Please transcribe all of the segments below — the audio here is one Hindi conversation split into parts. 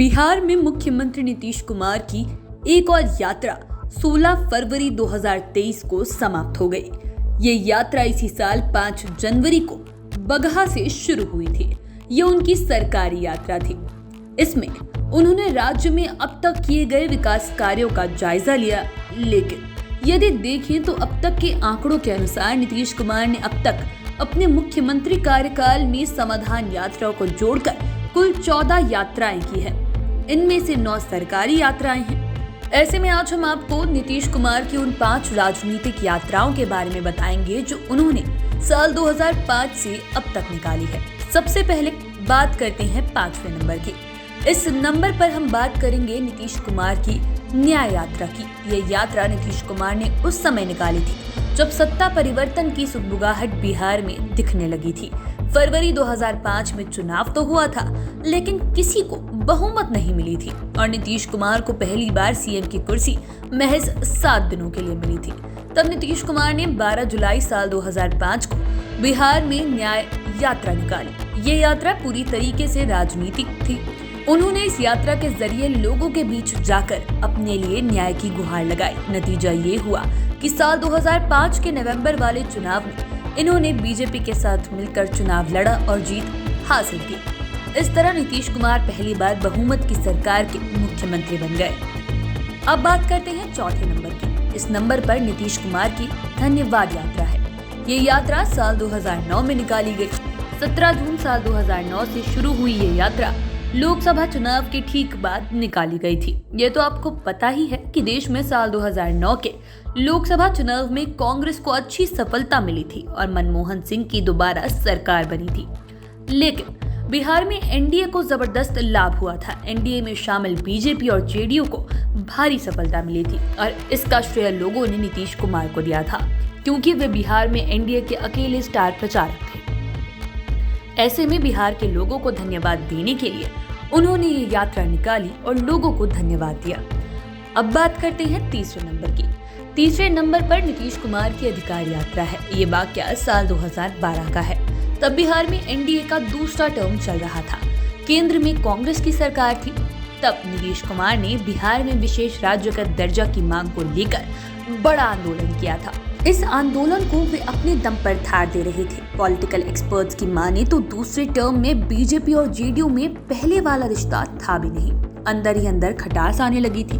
बिहार में मुख्यमंत्री नीतीश कुमार की एक और यात्रा 16 फरवरी 2023 को समाप्त हो गई। ये यात्रा इसी साल 5 जनवरी को बगहा से शुरू हुई थी। ये उनकी सरकारी यात्रा थी। इसमें उन्होंने राज्य में अब तक किए गए विकास कार्यों का जायजा लिया, लेकिन यदि देखें तो अब तक के आंकड़ों के अनुसार नीतीश कुमार ने अब तक अपने मुख्यमंत्री कार्यकाल में समाधान यात्राओं को जोड़कर कुल 14 यात्राएं की हैं। इनमें से 9 सरकारी यात्राएं हैं। ऐसे में आज हम आपको नीतीश कुमार की उन 5 राजनीतिक यात्राओं के बारे में बताएंगे जो उन्होंने साल 2005 से अब तक निकाली है। सबसे पहले बात करते हैं 5वें नंबर की। इस नंबर पर हम बात करेंगे नीतीश कुमार की न्याय यात्रा की। ये यात्रा नीतीश कुमार ने उस समय निकाली थी जब सत्ता परिवर्तन की सुगबुगाहट बिहार में दिखने लगी थी। फरवरी 2005 में चुनाव तो हुआ था, लेकिन किसी को बहुमत नहीं मिली थी और नीतीश कुमार को पहली बार सीएम की कुर्सी महज 7 दिनों के लिए मिली थी। तब नीतीश कुमार ने 12 जुलाई साल 2005 को बिहार में न्याय यात्रा निकाली। ये यात्रा पूरी तरीके से राजनीतिक थी। उन्होंने इस यात्रा के जरिए लोगों के बीच जाकर अपने लिए न्याय की गुहार लगाई। नतीजा ये हुआ कि साल 2005 के नवंबर वाले चुनाव में इन्होंने बीजेपी के साथ मिलकर चुनाव लड़ा और जीत हासिल की। इस तरह नीतीश कुमार पहली बार बहुमत की सरकार के मुख्यमंत्री बन गए। अब बात करते हैं चौथे नंबर की। इस नंबर पर नीतीश कुमार की धन्यवाद यात्रा है। ये यात्रा साल 2009 में निकाली गई। 17 जून साल 2009 से शुरू हुई ये यात्रा लोकसभा चुनाव के ठीक बाद निकाली गई थी। ये तो आपको पता ही है कि देश में साल 2009 के लोकसभा चुनाव में कांग्रेस को अच्छी सफलता मिली थी और मनमोहन सिंह की दोबारा सरकार बनी थी। लेकिन बिहार में एनडीए को जबरदस्त लाभ हुआ था। एनडीए में शामिल बीजेपी और जेडीयू को भारी सफलता मिली थी और इसका श्रेय लोगों ने नीतीश कुमार को दिया था, क्योंकि वे बिहार में एनडीए के अकेले स्टार प्रचारक थे। ऐसे में बिहार के लोगों को धन्यवाद देने के लिए उन्होंने ये यात्रा निकाली और लोगों को धन्यवाद दिया। अब बात करते हैं तीसरे नंबर की। तीसरे नंबर पर नीतीश कुमार की अधिकार यात्रा है। ये वाकया साल 2012 का है। तब बिहार में एनडीए का दूसरा टर्म चल रहा था। केंद्र में कांग्रेस की सरकार थी। तब नीतीश कुमार ने बिहार में विशेष राज्य का दर्जा की मांग को लेकर बड़ा आंदोलन किया था। इस आंदोलन को वे अपने दम पर धार दे रहे थे। पॉलिटिकल एक्सपर्ट्स की माने तो दूसरे टर्म में बीजेपी और जेडीयू में पहले वाला रिश्ता था भी नहीं। अंदर ही अंदर खटास आने लगी थी।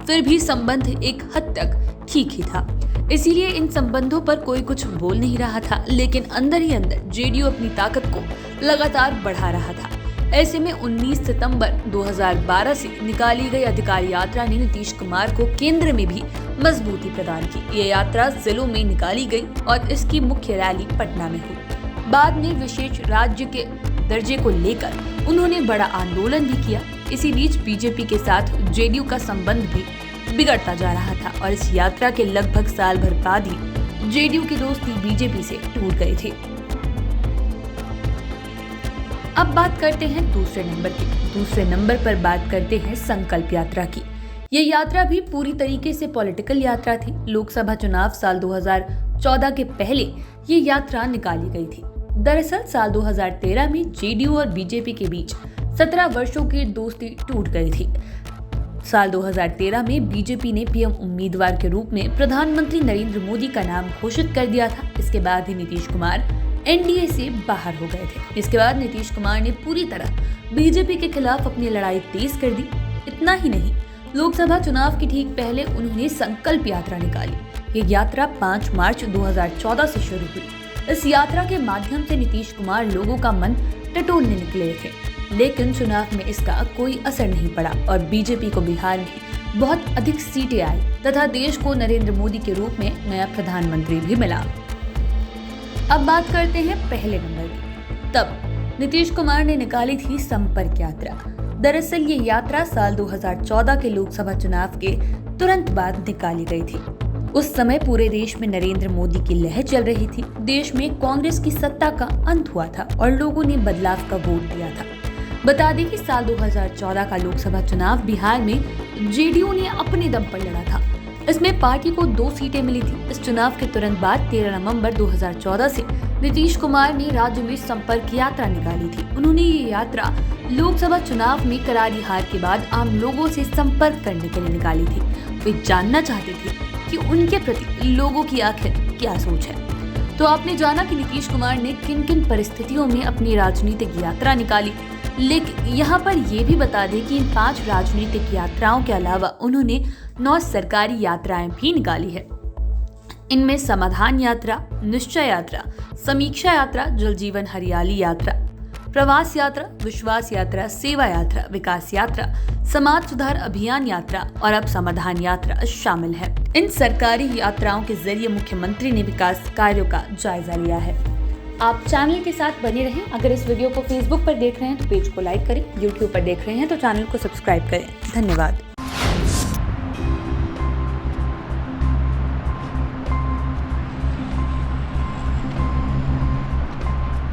फिर भी संबंध एक हद तक ठीक ही था, इसीलिए इन संबंधों पर कोई कुछ बोल नहीं रहा था। लेकिन अंदर ही अंदर जेडीयू अपनी ताकत को लगातार बढ़ा रहा था। ऐसे में 19 सितंबर 2012 से निकाली गई अधिकार यात्रा ने नीतीश कुमार को केंद्र में भी मजबूती प्रदान की। ये यात्रा जिलों में निकाली गई और इसकी मुख्य रैली पटना में हुई। बाद में विशेष राज्य के दर्जे को लेकर उन्होंने बड़ा आंदोलन भी किया। इसी बीच बीजेपी के साथ जेडीयू का संबंध भी बिगड़ता जा रहा था और इस यात्रा के लगभग साल भर बाद ही जेडीयू की दोस्ती बीजेपी से टूट गई थी। अब बात करते हैं दूसरे नंबर की। दूसरे नंबर पर बात करते हैं संकल्प यात्रा की। ये यात्रा भी पूरी तरीके से पॉलिटिकल यात्रा थी। लोकसभा चुनाव साल 2014 के पहले ये यात्रा निकाली गई थी। दरअसल साल 2013 में जेडीयू और बीजेपी के बीच 17 वर्षों की दोस्ती टूट गई थी। साल 2013 में बीजेपी ने पीएम उम्मीदवार के रूप में प्रधानमंत्री नरेंद्र मोदी का नाम घोषित कर दिया था। इसके बाद ही नीतीश कुमार एनडीए से बाहर हो गए थे। इसके बाद नीतीश कुमार ने पूरी तरह बीजेपी के खिलाफ अपनी लड़ाई तेज कर दी। इतना ही नहीं, लोकसभा चुनाव के ठीक पहले उन्होंने संकल्प यात्रा निकाली। ये यात्रा 5 मार्च 2014 से शुरू हुई। इस यात्रा के माध्यम से नीतीश कुमार लोगों का मन टटोलने निकले थे, लेकिन चुनाव में इसका कोई असर नहीं पड़ा और बीजेपी को बिहार में बहुत अधिक सीटें आई तथा देश को नरेंद्र मोदी के रूप में नया प्रधानमंत्री भी मिला। अब बात करते हैं पहले नंबर की। तब नीतीश कुमार ने निकाली थी संपर्क यात्रा। दरअसल ये यात्रा साल 2014 के लोकसभा चुनाव के तुरंत बाद निकाली गई थी। उस समय पूरे देश में नरेंद्र मोदी की लहर चल रही थी। देश में कांग्रेस की सत्ता का अंत हुआ था और लोगों ने बदलाव का वोट दिया था। बता दें कि साल 2014 का लोकसभा चुनाव बिहार में जेडीयू ने अपने दम पर लड़ा था। इसमें पार्टी को 2 सीटें मिली थी। इस चुनाव के तुरंत बाद 13 नवंबर 2014 से नीतीश कुमार ने राज्य में संपर्क यात्रा निकाली थी। उन्होंने ये यात्रा लोकसभा चुनाव में करारी हार के बाद आम लोगों से संपर्क करने के लिए निकाली थी। वे जानना चाहते थे कि उनके प्रति लोगों की आखिर क्या सोच है। तो आपने जाना कि नीतीश कुमार ने किन किन परिस्थितियों में अपनी राजनीतिक यात्रा निकाली, लेकिन यहाँ पर ये भी बता दें कि इन 5 राजनीतिक यात्राओं के अलावा उन्होंने 9 सरकारी यात्राएं भी निकाली है। इनमें समाधान यात्रा, निश्चय यात्रा, समीक्षा यात्रा, जल जीवन हरियाली यात्रा, प्रवास यात्रा, विश्वास यात्रा, सेवा यात्रा, विकास यात्रा, समाज सुधार अभियान यात्रा और अब समाधान यात्रा शामिल है। इन सरकारी यात्राओं के जरिए मुख्यमंत्री ने विकास कार्यों का जायजा लिया है। आप चैनल के साथ बने रहें। अगर इस वीडियो को फेसबुक पर देख रहे हैं तो पेज को लाइक करें, यूट्यूब पर देख रहे हैं तो चैनल को सब्सक्राइब करें। धन्यवाद।